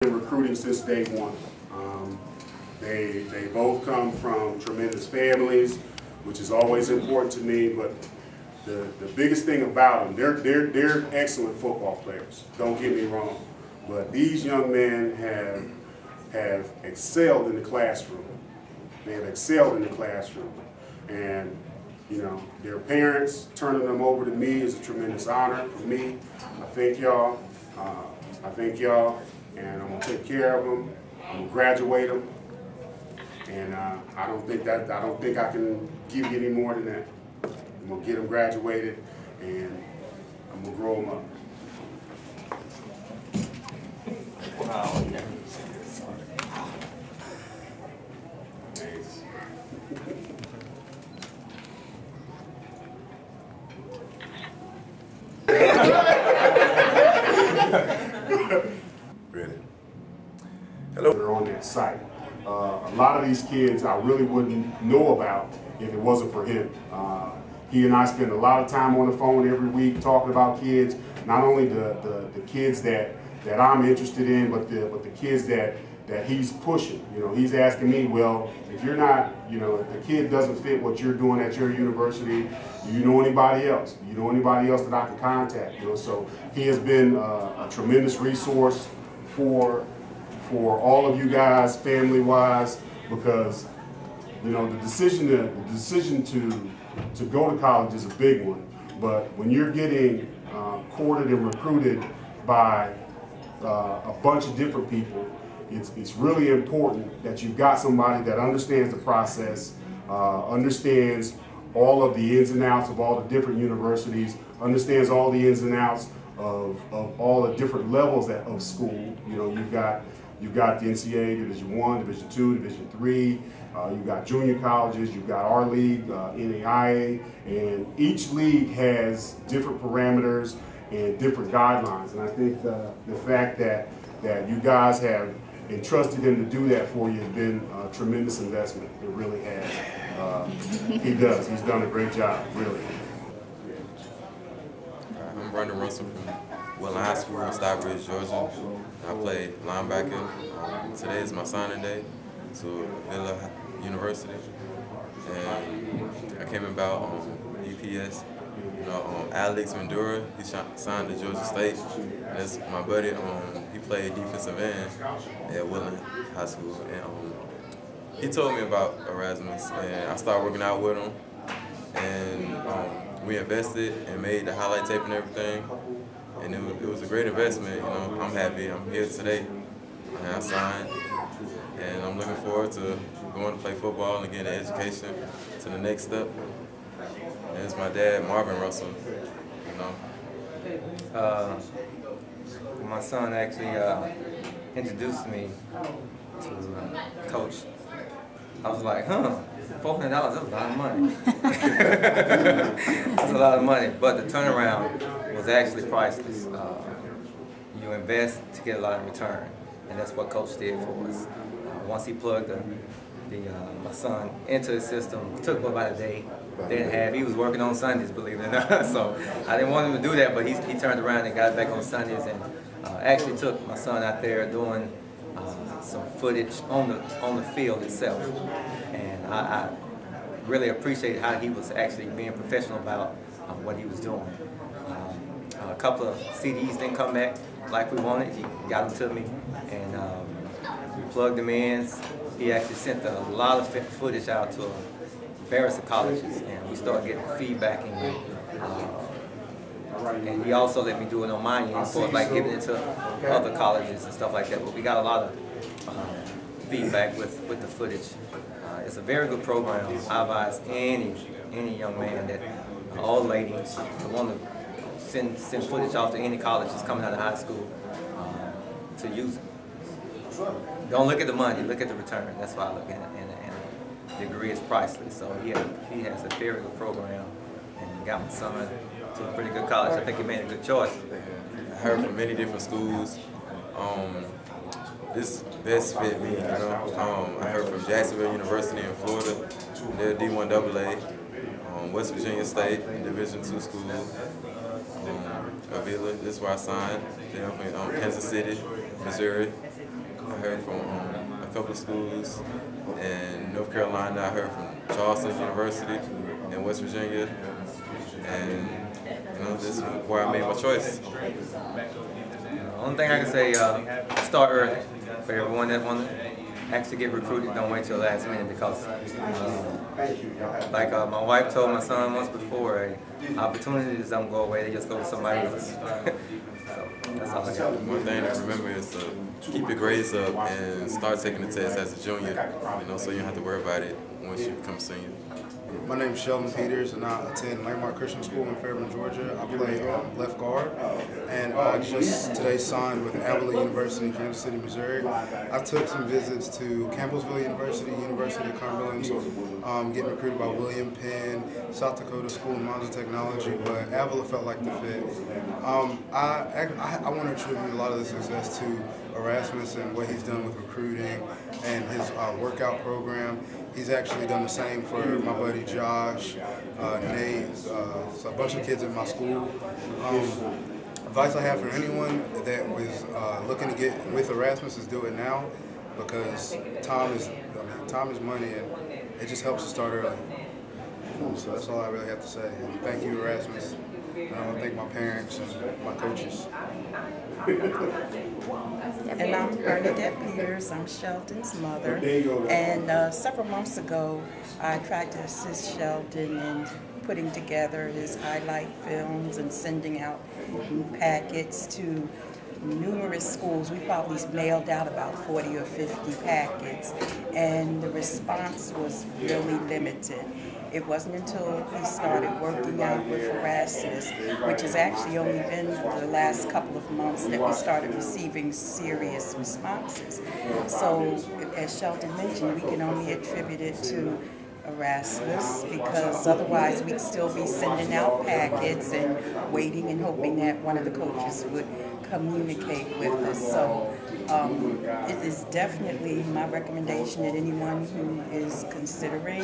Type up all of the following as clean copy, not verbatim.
Been recruiting since day one. They both come from tremendous families, which is always important to me. But the biggest thing about them, they're excellent football players. Don't get me wrong, but these young men have excelled in the classroom. They have excelled in the classroom, and you know, their parents turning them over to me is a tremendous honor for me. I thank y'all. And I'm gonna take care of them. I'm gonna graduate them, and I don't think I can give you any more than that. I'm gonna get them graduated, and I'm gonna grow them up. Wow. Thanks. Ready. Hello. They're on that site. A lot of these kids I really wouldn't know about if it wasn't for him. He and I spend a lot of time on the phone every week talking about kids, not only the kids that I'm interested in, but the kids that he's pushing. You know, he's asking me, well, if you're not, you know, if the kid doesn't fit what you're doing at your university, do you know anybody else? Do you know anybody else that I can contact? You know, so he has been a tremendous resource for all of you guys, family-wise, because you know the decision to go to college is a big one. But when you're getting courted and recruited by a bunch of different people, it's really important that you've got somebody that understands the process, understands all of the ins and outs of all the different universities, understands all the ins and outs of all the different levels of school. You know, you've got the NCAA, Division I, Division II, Division III, you've got junior colleges, you've got our league, NAIA, and each league has different parameters and different guidelines. And I think the fact that you guys have entrusted him to do that for you has been a tremendous investment. It really has. He does. He's done a great job, really. I'm Brandon Russell from Willen High School in Stockbridge, Georgia. I play linebacker. Today is my signing day to Villa University, and I came about EPS. You know, Alex Ventura, he signed to Georgia State. That's my buddy. He played defensive end at Willen High School, and he told me about Erasmus, and I started working out with him, and we invested and made the highlight tape and everything, and it was a great investment. You know, I'm happy. I'm here today, and I signed, and I'm looking forward to going to play football and getting an education to the next step. And it's my dad, Marvin Russell. You know, my son actually introduced me to Coach. I was like, huh, $400, that's a lot of money. That's a lot of money, but the turnaround was actually priceless. You invest to get a lot in return, and that's what Coach did for us. Once he plugged my son into the system, it took about a day. He was working on Sundays, believe it or not. So I didn't want him to do that, but he turned around and got back on Sundays, and actually took my son out there doing some footage on the field itself. And I really appreciated how he was actually being professional about what he was doing. A couple of CDs didn't come back like we wanted. He got them to me, and we plugged them in. He actually sent a lot of footage out to various colleges, and we started getting feedback. And he also let me do it on my end, for like giving it to other colleges and stuff like that. But we got a lot of feedback with the footage. It's a very good program. I advise any young man that, old lady, that want to send footage off to any colleges coming out of high school to use it. Don't look at the money, look at the return. That's why I look at it. And the degree is priceless. So he has a very good program, and got my son to a pretty good college. I think he made a good choice. I heard from many different schools. This best fit me, you know. I heard from Jacksonville University in Florida. They're D1AA. West Virginia State, Division II school. Avila, this is where I signed. Then I'm in Kansas City, Missouri. I heard from a couple of schools. In North Carolina, I heard from Charleston University in West Virginia. And this is where I made my choice. The only thing I can say, start early. For everyone that wants to actually get recruited, don't wait till the last minute because, like my wife told my son once before, opportunities don't go away, they just go to somebody else. So that's all I got. One thing to remember is to keep your grades up and start taking the test as a junior, so you don't have to worry about it once you become a senior. My name is Sheldon Peters, and I attend Landmark Christian School in Fairburn, Georgia. I play left guard, and I just today signed with Avila University in Kansas City, Missouri. I took some visits to Campbellsville University, University of Cumberland, getting recruited by William Penn, South Dakota School of Mines and Technology, but Avila felt like the fit. I want to attribute a lot of the success to Erasmus and what he's done with recruiting and his workout program. He's actually done the same for my buddy Josh, Nate, so a bunch of kids in my school. Advice I have for anyone that was looking to get with Erasmus is do it now, because time is money, and it just helps to start early. So that's all I really have to say. And thank you, Erasmus. I want to thank my parents and my coaches. And I'm Bernadette Peters. I'm Sheldon's mother. And several months ago, I tried to assist Sheldon in putting together his highlight films and sending out packets to numerous schools. We probably mailed out about 40 or 50 packets, and the response was really limited. It wasn't until he started working out with Erasmus, which has actually only been the last couple of months, that we started receiving serious responses. So, as Sheldon mentioned, we can only attribute it to Erasmus, because otherwise we'd still be sending out packets and waiting and hoping that one of the coaches would communicate with us. So it is definitely my recommendation that anyone who is considering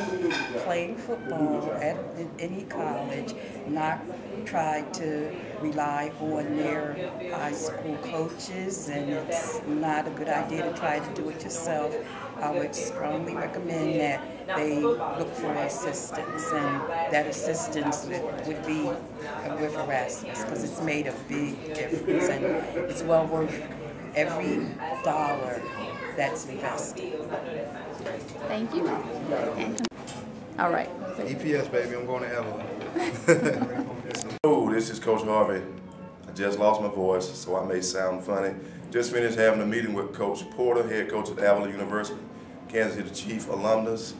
playing football at any college not try to rely on their high school coaches, and it's not a good idea to try to do it yourself. I would strongly recommend that they look for assistance, and that assistance would be with Erasmus, because it's made a big difference, and it's well worth every dollar that's invested. Thank you. All right. EPS, baby, I'm going to Avila. Hello, this is Coach Harvey. I just lost my voice, so I may sound funny. Just finished having a meeting with Coach Porter, head coach at Avila University, Kansas City Chief alumnus.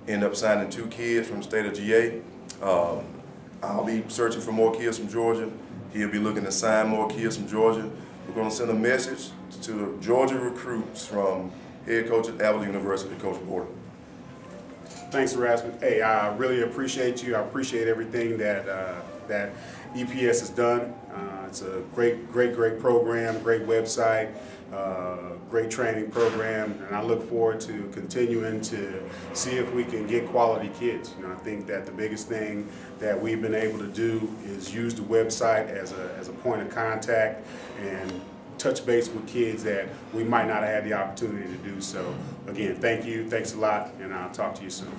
Ended up signing 2 kids from the state of GA. I'll be searching for more kids from Georgia. He'll be looking to sign more kids from Georgia. We're going to send a message to the Georgia recruits from head coach at Avila University, Coach Porter. Thanks, Erasmus. Hey, I really appreciate you. I appreciate everything that that EPS has done. It's a great program, great website, great training program, and I look forward to continuing to see if we can get quality kids. I think that the biggest thing that we've been able to do is use the website as a point of contact and touch base with kids that we might not have had the opportunity to do. So again, thank you, thanks a lot, and I'll talk to you soon.